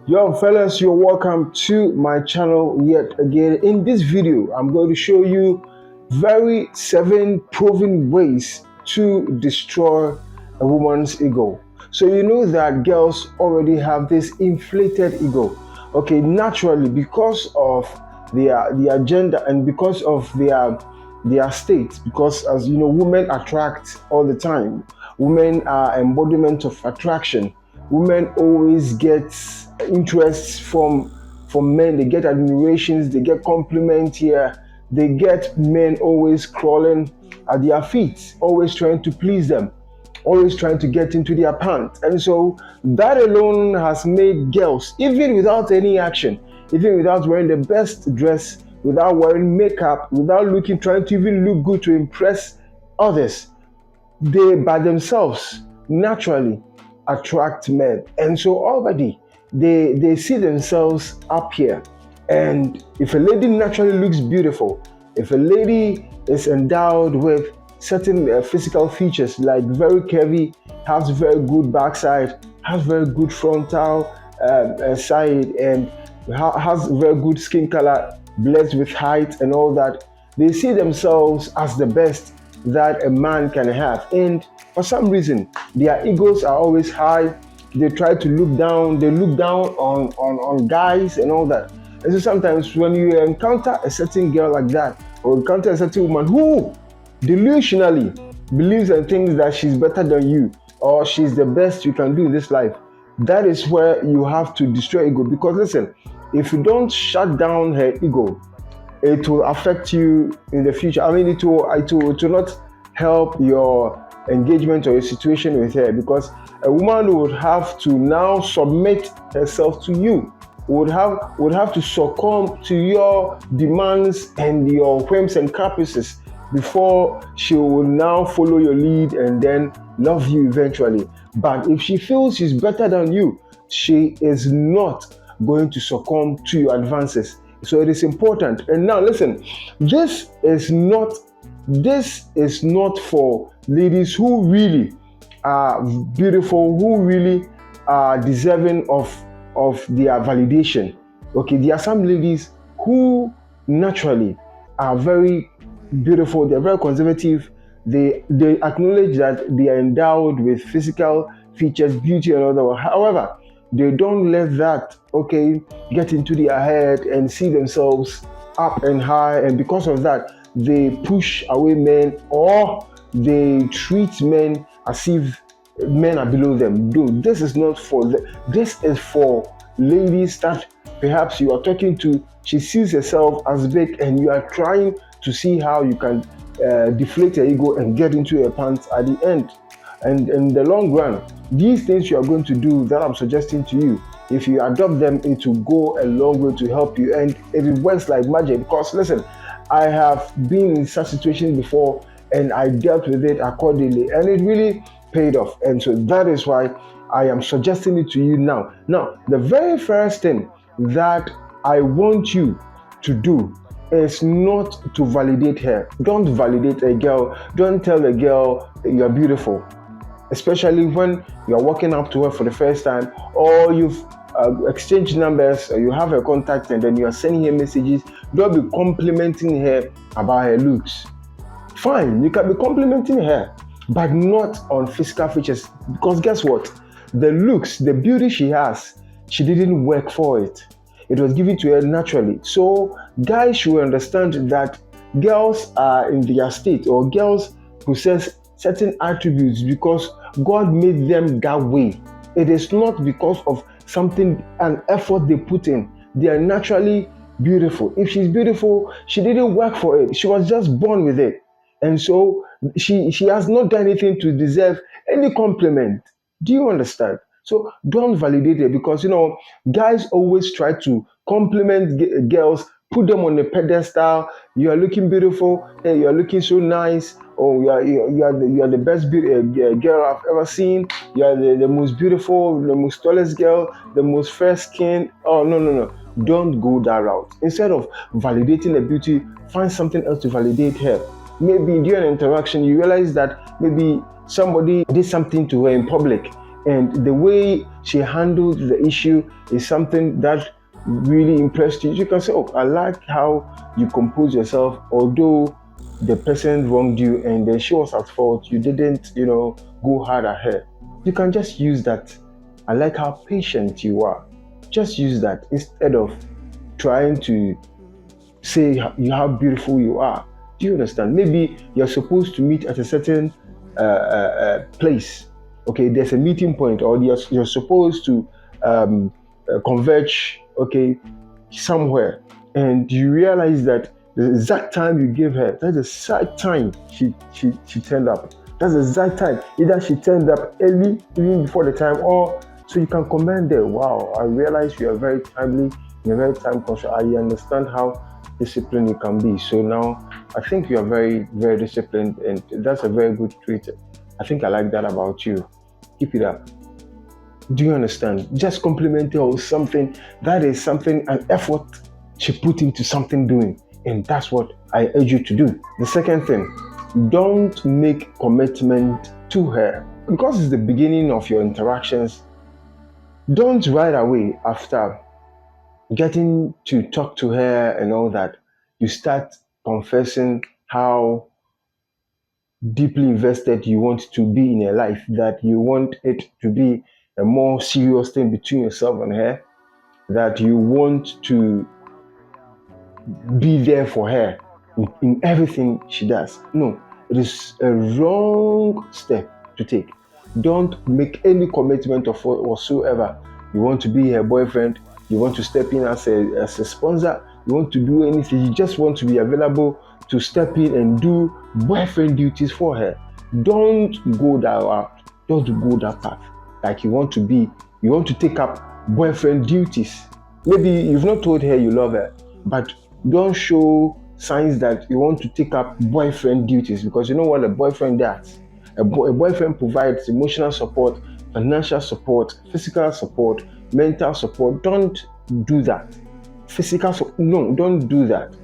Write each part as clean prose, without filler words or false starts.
Yo fellas, you're welcome to my channel yet again. In this video, I'm going to show you very 7 proven ways to destroy a woman's ego. So you know that girls already have this inflated ego. Okay, naturally because of their agenda and because of their state, because as you know, women attract all the time. Women are embodiment of attraction. Women always get interests from men. They get admirations, they get compliments here, they get men always crawling at their feet, always trying to please them, always trying to get into their pants. And so that alone has made girls, even without any action, even without wearing the best dress, without wearing makeup, without looking, trying to even look good to impress others, they by themselves naturally attract men. And so already they see themselves up here. And if a lady naturally looks beautiful, if a lady is endowed with certain physical features like very curvy, has very good backside, has very good frontal side, and has very good skin color, blessed with height and all that, they see themselves as the best that a man can have. And for some reason, their egos are always high. They try to look down, they look down on guys and all that. And so sometimes when you encounter a certain girl like that, or encounter a certain woman who delusionally believes and thinks that she's better than you, or she's the best you can do in this life, that is where you have to destroy ego. Because listen, if you don't shut down her ego, it will affect you in the future. I mean, it will not help your engagement or your situation with her, because a woman would have to now submit herself to you, would have to succumb to your demands and your whims and caprices before she will now follow your lead and then love you eventually. But if she feels she's better than you, she is not going to succumb to your advances. So it is important. And now listen, this is not for ladies who really are beautiful, who really are deserving of their validation. Okay, there are some ladies who naturally are very beautiful, they're very conservative, they acknowledge that they are endowed with physical features, beauty and all that. However, they don't let that get into their head and see themselves up and high, and because of that they push away men, or they treat men as if men are below them. Dude, this is not for this is for ladies that perhaps you are talking to, she sees herself as big and you are trying to see how you can deflate her ego and get into her pants at the end. And in the long run, these things you are going to do that I'm suggesting to you, if you adopt them, it will go a long way to help you. And it works like magic, because listen, I have been in such situations before and I dealt with it accordingly, and it really paid off. And so that is why I am suggesting it to you now. Now, the very first thing that I want you to do is not to validate her. Don't validate a girl. Don't tell a girl you're beautiful, especially when you're walking up to her for the first time, or you've exchanged numbers, or you have her contact and then you're sending her messages. Don't be complimenting her about her looks. Fine, you can be complimenting her, but not on physical features, because guess what? The looks, the beauty she has, she didn't work for it. It was given to her naturally. So guys should understand that girls are in their state, or girls possess certain attributes because God made them that way. It is not because of something, an effort they put in. They are naturally beautiful. If she's beautiful, she didn't work for it. She was just born with it. And so she has not done anything to deserve any compliment. Do you understand? So don't validate it, because guys always try to compliment girls, put them on a pedestal. You are looking beautiful. Hey, you are looking so nice. Oh, you are the best girl I've ever seen. You are the most beautiful, the most tallest girl, the most fair skin. Oh, no. Don't go that route. Instead of validating the beauty, find something else to validate her. Maybe during an interaction, you realize that maybe somebody did something to her in public, and the way she handled the issue is something that really impressed you, you can say, oh, I like how you compose yourself, although the person wronged you and then she was at fault, you didn't, go hard at her. You can just use that. I like how patient you are. Just use that instead of trying to say how beautiful you are. Do you understand? Maybe you're supposed to meet at a certain place. Okay, there's a meeting point, or you're supposed to converge, okay, somewhere, and you realize that the exact time you gave her, that's the exact time she turned up. That's the exact time. Either she turned up early, even before the time, or so you can comment there. Wow, I realize you are very timely, you're very time conscious. I understand how disciplined you can be. So now I think you are very, very disciplined, and that's a very good trait. I think I like that about you. Keep it up. Do you understand? Just compliment her with something. That is something, an effort she put into something doing. And that's what I urge you to do. The second thing, don't make commitment to her. Because it's the beginning of your interactions, don't right away after getting to talk to her and all that, you start confessing how deeply invested you want to be in her life, that you want it to be a more serious thing between yourself and her, that you want to be there for her in everything she does. No, it is a wrong step to take. Don't make any commitment of whatsoever. You want to be her boyfriend, you want to step in as a sponsor, you want to do anything, you just want to be available to step in and do boyfriend duties for her. Don't go that route. Don't go that path. Like you want to take up boyfriend duties. Maybe you've not told her you love her, but don't show signs that you want to take up boyfriend duties, because you know what a boyfriend does. A boyfriend provides emotional support, financial support, physical support, mental support. Don't do that. No, don't do that.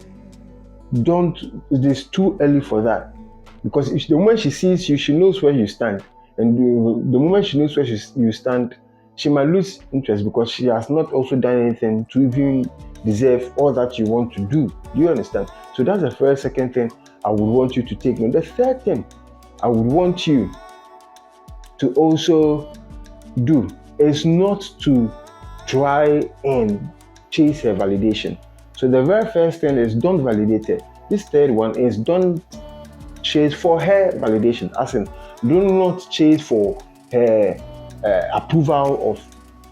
It is too early for that, because the moment she sees you, she knows where you stand, and the moment she knows where you stand, she might lose interest, because she has not also done anything to even deserve all that you want to do. Do you understand? So that's the first. Second thing I would want you to take note. The third thing I would want you to also do is not to try and chase her validation. So the very first thing is don't validate her. This third one is don't chase for her validation. As in, do not chase for her approval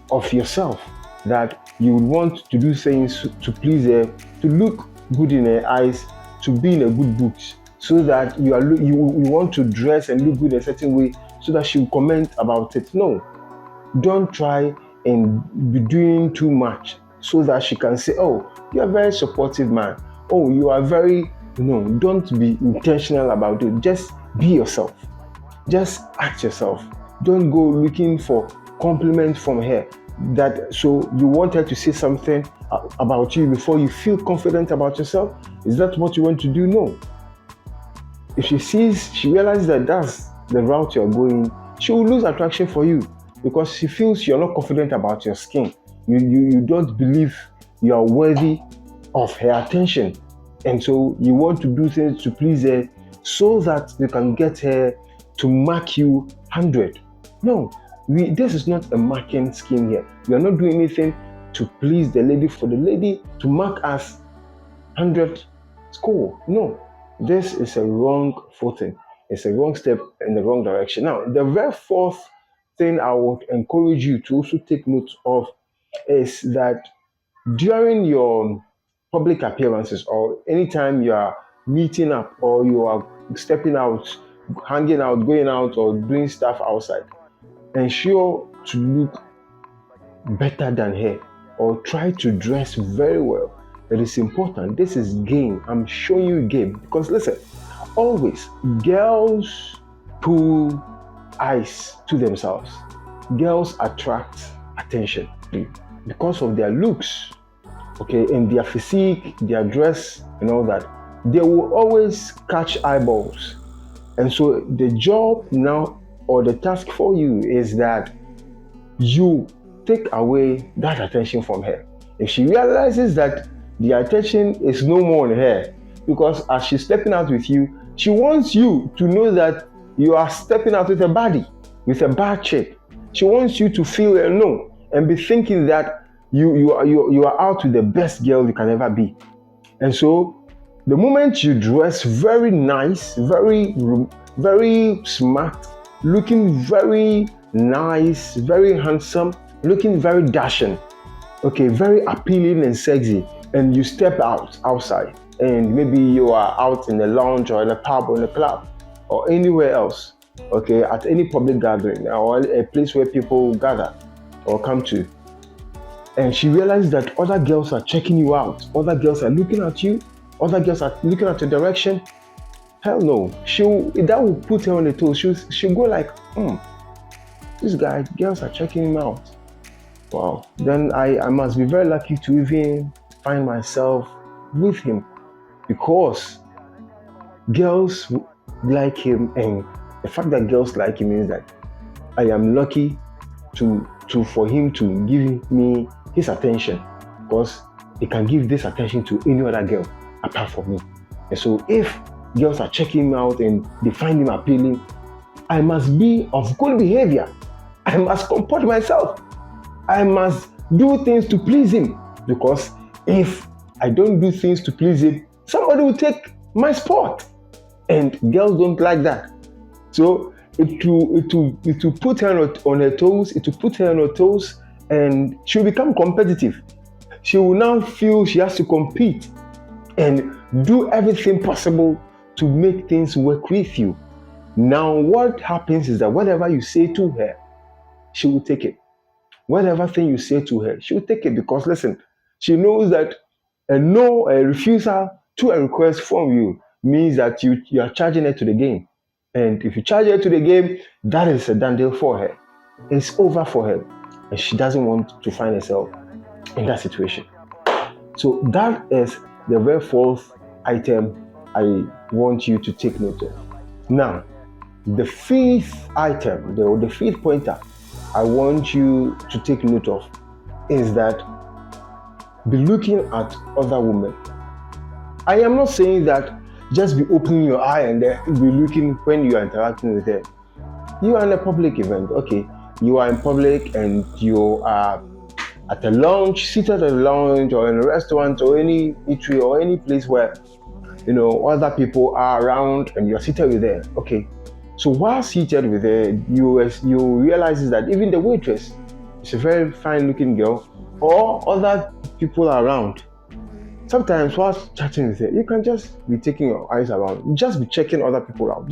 of yourself. That you would want to do things to please her, to look good in her eyes, to be in a good books, so that you want to dress and look good in a certain way, so that she will comment about it. No, don't try and be doing too much so that she can say, oh, you are a very supportive man. Oh, you are very, don't be intentional about it. Just be yourself. Just act yourself. Don't go looking for compliments from her. So you want her to say something about you before you feel confident about yourself? Is that what you want to do? No. If she realizes that that's the route you're going, she will lose attraction for you, because she feels you're not confident about your skin. You don't believe you are worthy of her attention. And so you want to do things to please her so that you can get her to mark you 100. No, this is not a marking scheme here. We are not doing anything to please the lady for the lady to mark us 100 score. No, this is a wrong footing. It's a wrong step in the wrong direction. Now, the very fourth thing I would encourage you to also take note of is that during your public appearances, or anytime you are meeting up, or you are stepping out, hanging out, going out, or doing stuff outside, ensure to look better than her, or try to dress very well. It is important. This is game. I'm showing you game, because listen, always girls pull eyes to themselves. Girls attract attention because of their looks, okay, and their physique, their dress, and all that. They will always catch eyeballs. And so the job now, or the task for you, is that you take away that attention from her. If she realizes that the attention is no more on her, because as she's stepping out with you, she wants you to know that you are stepping out with a body, with a bad chick. She wants you to feel alone and be thinking that you are out with the best girl you can ever be. And so the moment you dress very nice, very smart, looking very nice, very handsome, looking very dashing, okay, very appealing and sexy, and you step outside, and maybe you are out in a lounge or in a pub or in a club or anywhere else, okay, at any public gathering or a place where people gather or come to, and she realizes that other girls are checking you out, other girls are looking at you, other girls are looking at your direction. Hell no, that will put her on the toes. She'll go like, this guy, girls are checking him out. Wow, then I must be very lucky to even find myself with him, because girls like him, and the fact that girls like him means that I am lucky for him to give me his attention, because he can give this attention to any other girl apart from me. And so if girls are checking him out and they find him appealing, I must be of good behavior. I must comport myself. I must do things to please him, because if I don't do things to please him, somebody will take my spot, and girls don't like that. So it will put her on her toes. It will put her on her toes, and she will become competitive. She will now feel she has to compete and do everything possible to make things work with you. Now, what happens is that whatever you say to her, she will take it. Whatever thing you say to her, she will take it, because listen, she knows that a no, a refusal to a request from you means that you are charging her to the game. And if you charge her to the game, that is a done deal for her. It's over for her. And she doesn't want to find herself in that situation. So that is the very fourth item I want you to take note of. Now, the fifth item, the fifth pointer I want you to take note of is that be looking at other women. I am not saying that just be opening your eye and then be looking when you are interacting with her. You are in a public event, okay? You are in public and you are at a lounge, seated at a lounge or in a restaurant or any eatery or any place where other people are around and you're seated with them, okay? So while seated with her, you realize that even the waitress is a very fine-looking girl, or other people are around. Sometimes while chatting with her, you can just be taking your eyes around, just be checking other people out,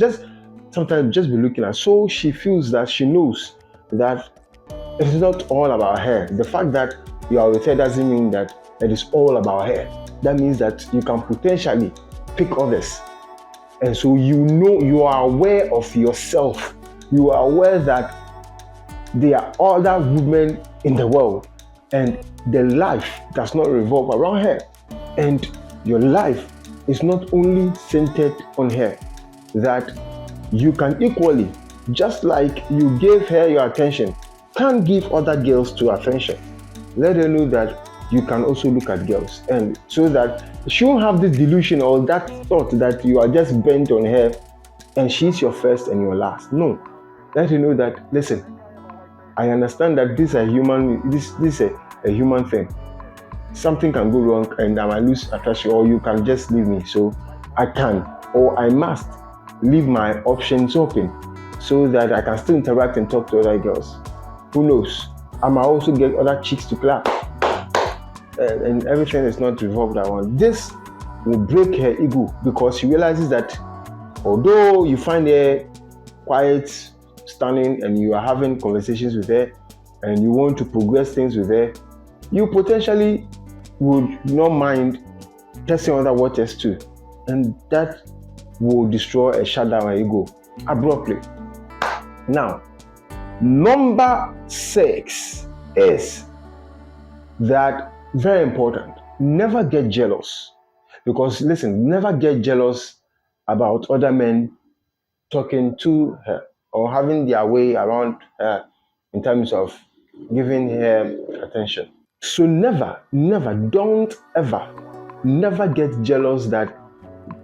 sometimes just be looking at. So she feels that she knows that it's not all about her. The fact that you are with her doesn't mean that it is all about her. That means that you can potentially pick others. And so you are aware of yourself. You are aware that there are other women in the world and their life does not revolve around her. And your life is not only centered on her. That you can equally, just like you gave her your attention, can give other girls to attention. Let her know that you can also look at girls, and so that she won't have this delusion or that thought that you are just bent on her and she's your first and your last. No, let her know that, listen, I understand that this is a human thing. Something can go wrong and I might lose attraction, or you can just leave me. So I can, or I must leave my options open so that I can still interact and talk to other girls. Who knows? I might also get other chicks to clap. And everything is not revolved around. This will break her ego, because she realizes that although you find her quiet, stunning, and you are having conversations with her and you want to progress things with her, you potentially would not mind testing other waters too, and that will destroy and shut down her ego abruptly. Now, number 6 is that very important. Never get jealous. Because listen, never get jealous about other men talking to her or having their way around her in terms of giving her attention. So don't ever, never get jealous that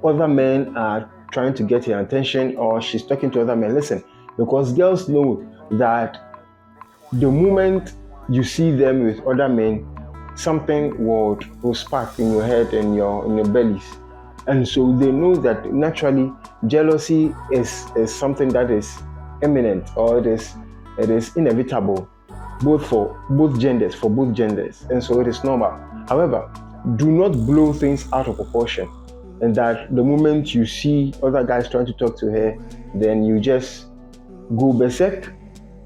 other men are trying to get her attention or she's talking to other men. Listen, because girls know that the moment you see them with other men, something will spark in your head and in your bellies. And so they know that naturally jealousy is something that is imminent, or it is inevitable, for both genders, and so it is normal. However, do not blow things out of proportion, and that the moment you see other guys trying to talk to her, then you just go berserk,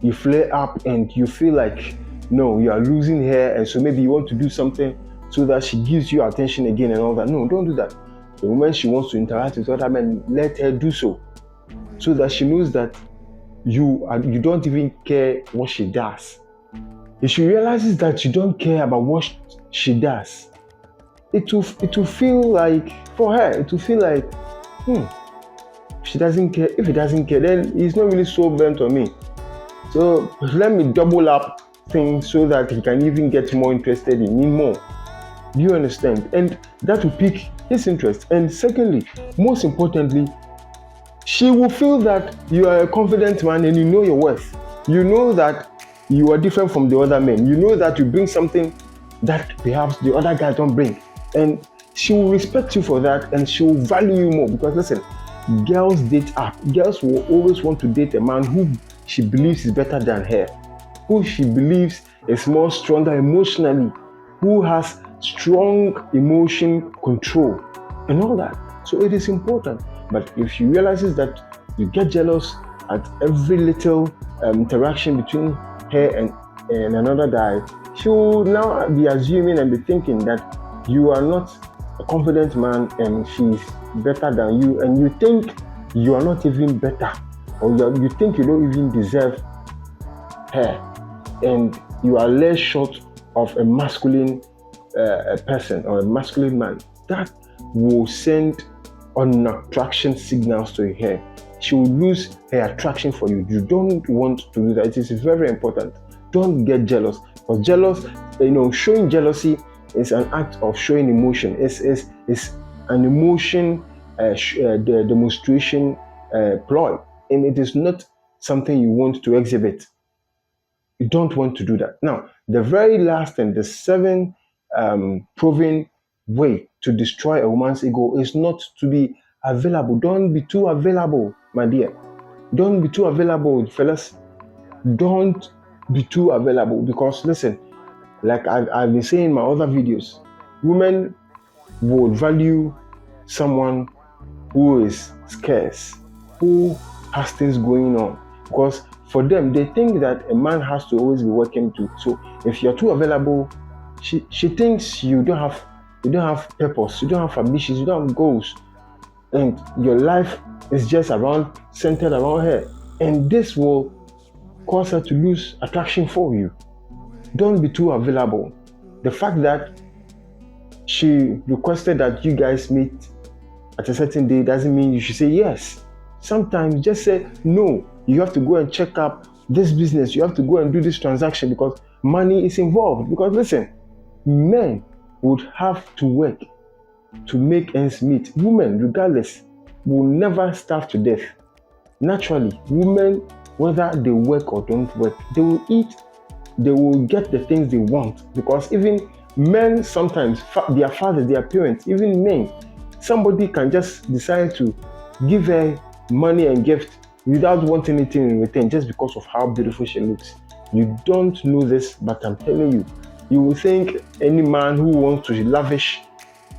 you flare up, and you feel like no, you are losing her, and so maybe you want to do something so that she gives you attention again and all that. No, don't do that. The moment she wants to interact with other men, let her do so that she knows that you don't even care what she does. If she realizes that you don't care about what she does, it will feel like, for her, it will feel like, she doesn't care. If he doesn't care, then he's not really so bent on me. So let me double up things so that he can even get more interested in me more. Do you understand? And that will pique his interest. And secondly, most importantly, she will feel that you are a confident man and you know your worth. You know that you are different from the other men. You know that you bring something that perhaps the other guys don't bring. And she will respect you for that, and she will value you more. Because listen, girls date up. Girls will always want to date a man who she believes is better than her, who she believes is more stronger emotionally, who has strong emotion control and all that. So it is important. But if she realizes that you get jealous at every little interaction between her and another guy, she will now be assuming and be thinking that you are not a confident man and she's better than you, and you think you are not even better, or you think you don't even deserve her, and you are less short of a masculine person or a masculine man. That will send unattraction signals to her. She will lose her attraction for you. You don't want to do that. It is very important. Don't get jealous. Because showing jealousy is an act of showing emotion. It's an emotion the demonstration ploy, and it is not something you want to exhibit. You don't want to do that. Now, the very last and the seventh proven way to destroy a woman's ego is not to be available. Don't be too available, my dear. Don't be too available, fellas. Don't be too available, because listen, like I've been saying in my other videos, women would value someone who is scarce, who has things going on, because for them, they think that a man has to always be working too. So if you're too available, she thinks you don't have purpose, you don't have ambitions, you don't have goals, and your life is just centered around her, and this will cause her to lose attraction for you. Don't be too available. The fact that she requested that you guys meet at a certain day doesn't mean you should say yes. Sometimes just say no. You have to go and check up this business. You have to go and do this transaction because money is involved. Because listen, men would have to work to make ends meet. Women, regardless, will never starve to death. Naturally, women, whether they work or don't work, they will eat, they will get the things they want. Because even men sometimes, their fathers, their parents, even men, somebody can just decide to give her money and gift without wanting anything in return, just because of how beautiful she looks. You don't know this, but I'm telling you, you will think any man who wants to lavish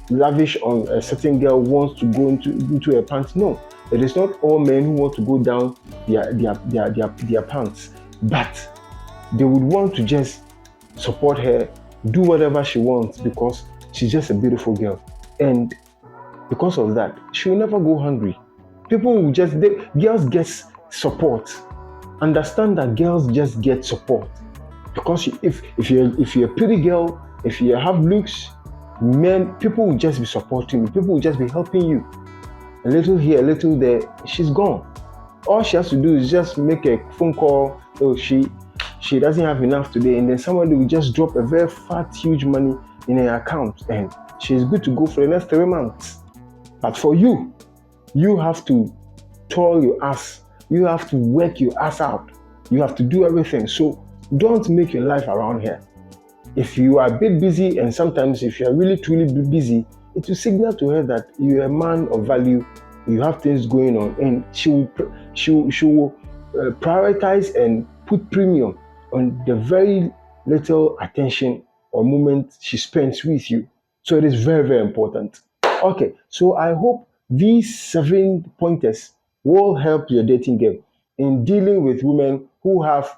on a certain girl wants to go into her pants. No, it is not all men who want to go down their pants, but they would want to just support her, do whatever she wants, because she's just a beautiful girl. And because of that, she will never go hungry. People will girls get support. Understand that girls just get support. Because if you're a pretty girl, if you have looks, people will just be supporting you. People will just be helping you. A little here, a little there, she's gone. All she has to do is just make a phone call. Oh, she she doesn't have enough today, and then somebody will just drop a very fat, huge money in her account, and she's good to go for the next 3 months. But for you, you have to toil your ass. You have to work your ass out. You have to do everything. So don't make your life around here. If you are a bit busy, and sometimes if you are really truly busy, it will signal to her that you are a man of value, you have things going on, and she will prioritize and put premium on the very little attention or moment she spends with you. So it is very, very important. Okay, so I hope these 7 pointers will help your dating game in dealing with women who have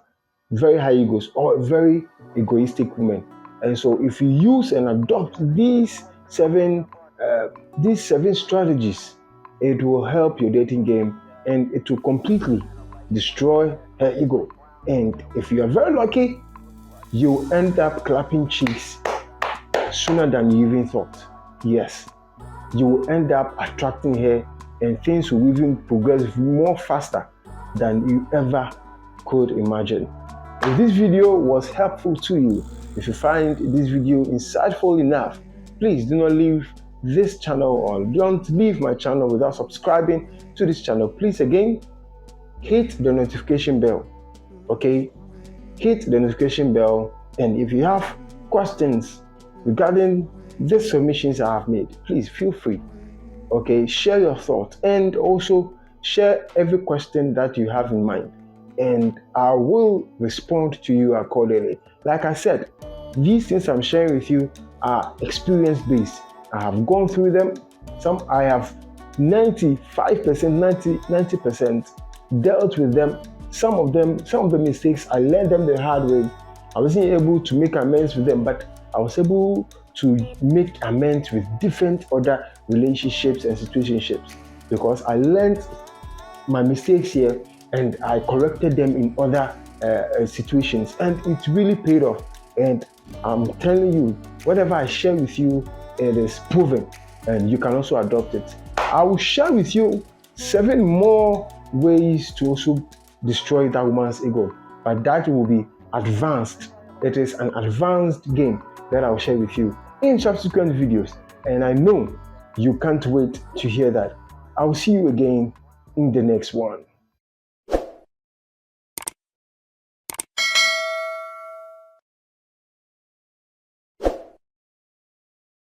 very high egos or very egoistic women. And so if you use and adopt these seven strategies, it will help your dating game, and it will completely destroy her ego. And if you are very lucky, you'll end up clapping cheeks sooner than you even thought. Yes, you will end up attracting her, and things will even progress more faster than you ever could imagine. If this video was helpful to you, if you find this video insightful enough, please do not leave this channel, or don't leave my channel without subscribing to this channel. Please again, hit the notification bell. Okay, hit the notification bell, and if you have questions regarding the submissions I have made, please feel free. Okay, share your thoughts, and also share every question that you have in mind, and I will respond to you accordingly. Like I said, these things I'm sharing with you are experience-based. I have gone through them. Some I have 95%, 90% dealt with them. Some of the mistakes, I learned them the hard way. I wasn't able to make amends with them, but I was able to make amends with different other relationships and situationships, because I learned my mistakes here and I corrected them in other situations, and it really paid off. And I'm telling you, whatever I share with you, it is proven, and you can also adopt it. I will share with you 7 more ways to also destroy that woman's ego, but that will be advanced. It is an advanced game that I will share with you in subsequent videos, and I know you can't wait to hear that. I will see you again in the next one.